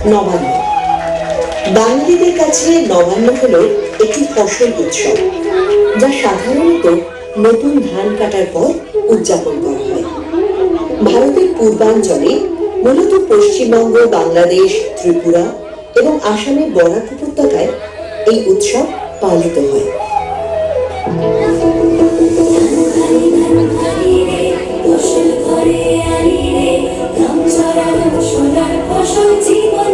নবান্ন। বাঙালিদের কাছে নবান্ন হল একটি ফসল উৎসব, যা সাধারণত নতুন ধান কাটার পর উদযাপন করা হয়। ভারতের পূর্বাঞ্চলে মূলত পশ্চিমবঙ্গ, বাংলাদেশ, ত্রিপুরা এবং আসামের বরাক উপত্যকায় এই উৎসব পালিত হয়। ফসল জীবন